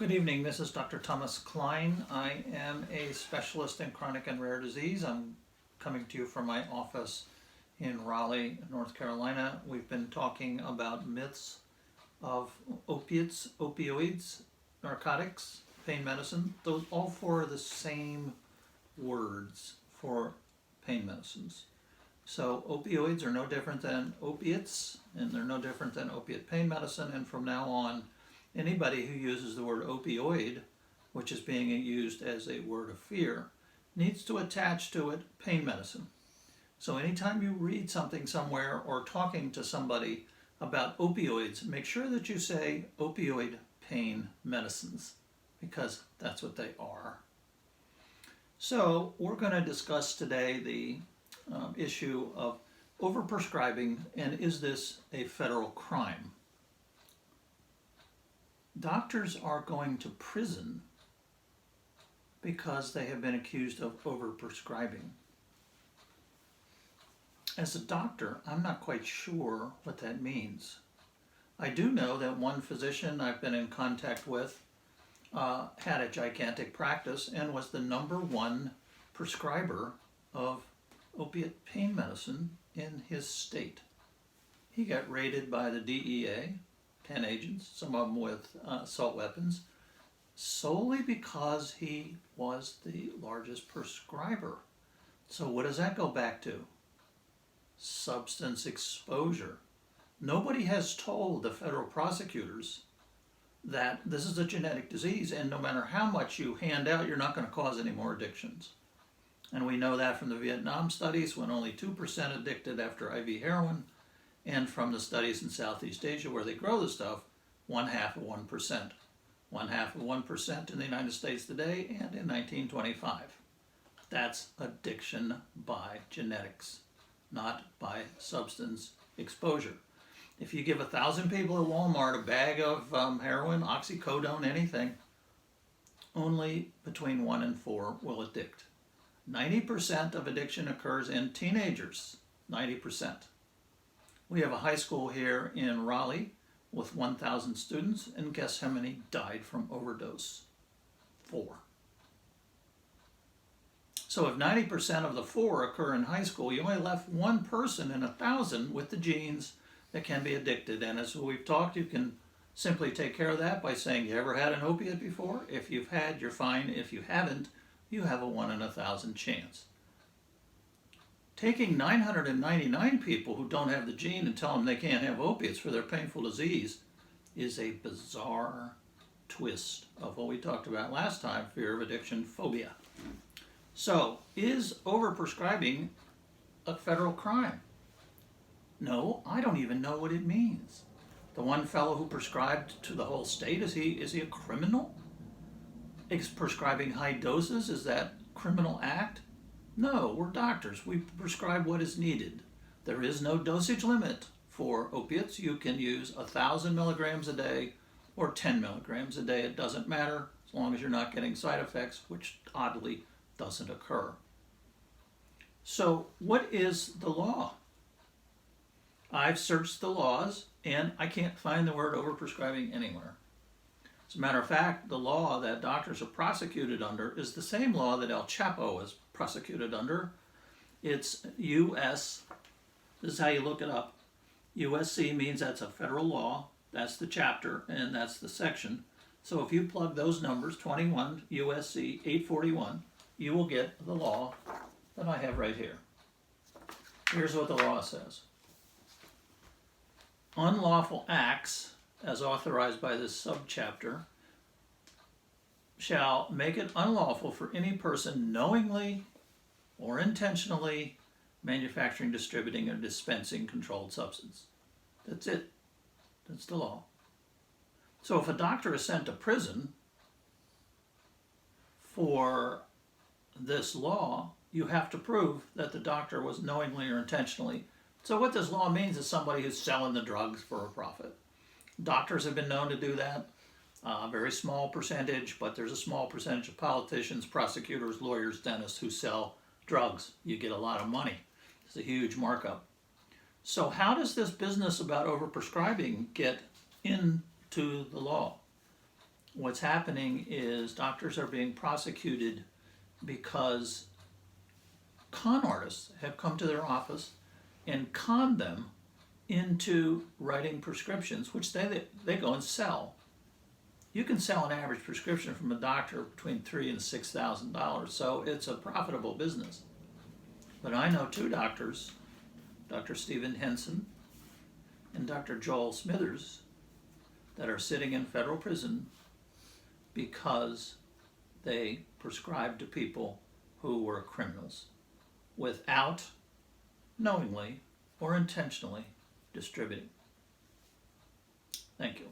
Good evening, this is Dr. Thomas Klein. I am a specialist in chronic and rare disease. I'm coming to you from my office in Raleigh, North Carolina. We've been talking about myths of opiates, opioids, narcotics, pain medicine. Those all four are the same words for pain medicines. So opioids are no different than opiates, and they're no different than opiate pain medicine, and from now on, anybody who uses the word opioid, which is being used as a word of fear, needs to attach to it pain medicine. So anytime you read something somewhere or talking to somebody about opioids, make sure that you say opioid pain medicines, because that's what they are. So we're going to discuss today the issue of overprescribing, and is this a federal crime? Doctors are going to prison because they have been accused of overprescribing. As a doctor, I'm not quite sure what that means. I do know that one physician I've been in contact with had a gigantic practice and was the #1 prescriber of opiate pain medicine in his state. He got raided by the DEA, 10 agents, some of them with assault weapons, solely because he was the largest prescriber. So what does that go back to? Substance exposure. Nobody has told the federal prosecutors that this is a genetic disease, and no matter how much you hand out, you're not going to cause any more addictions. And we know that from the Vietnam studies, when only 2% addicted after IV heroin, and from the studies in Southeast Asia where they grow the stuff, 1/2 of 1%. 1/2 of 1% in the United States today and in 1925. That's addiction by genetics, not by substance exposure. If you give 1,000 people at Walmart a bag of heroin, oxycodone, anything, only between 1 and 4 will addict. 90% of addiction occurs in teenagers, 90%. We have a high school here in Raleigh with 1,000 students, and guess how many died from overdose? 4. So if 90% of the 4 occur in high school, you only left 1 person in 1,000 with the genes that can be addicted. And as we've talked, you can simply take care of that by saying, you ever had an opiate before? If you've had, you're fine. If you haven't, you have a 1 in 1,000 chance. Taking 999 people who don't have the gene and tell them they can't have opiates for their painful disease is a bizarre twist of what we talked about last time, fear of addiction, phobia. So, is overprescribing a federal crime? No, I don't even know what it means. The one fellow who prescribed to the whole state, is he a criminal? Is prescribing high doses, is that criminal act? No, we're doctors. We prescribe what is needed. There is no dosage limit for opiates. You can use 1,000 milligrams a day or 10 milligrams a day. It doesn't matter as long as you're not getting side effects, which oddly doesn't occur. So what is the law? I've searched the laws and I can't find the word overprescribing anywhere. As a matter of fact, the law that doctors are prosecuted under is the same law that El Chapo was prosecuted under. It's U.S. This is how you look it up. USC means that's a federal law. That's the chapter, and that's the section. So if you plug those numbers, 21 USC 841, you will get the law that I have right here. Here's what the law says. Unlawful acts, as authorized by this subchapter, shall make it unlawful for any person knowingly or intentionally manufacturing, distributing, or dispensing controlled substance. That's it. That's the law. So if a doctor is sent to prison for this law, you have to prove that the doctor was knowingly or intentionally. So what this law means is somebody who's selling the drugs for a profit. Doctors have been known to do that. Very small percentage, but there's a small percentage of politicians, prosecutors, lawyers, dentists who sell drugs. You get a lot of money. It's a huge markup. So how does this business about overprescribing get into the law? What's happening is doctors are being prosecuted because con artists have come to their office and conned them into writing prescriptions, which they go and sell. You can sell an average prescription from a doctor between $3,000 and $6,000, so it's a profitable business. But I know two doctors, Dr. Stephen Henson and Dr. Joel Smithers, that are sitting in federal prison because they prescribed to people who were criminals without knowingly or intentionally distributing. Thank you.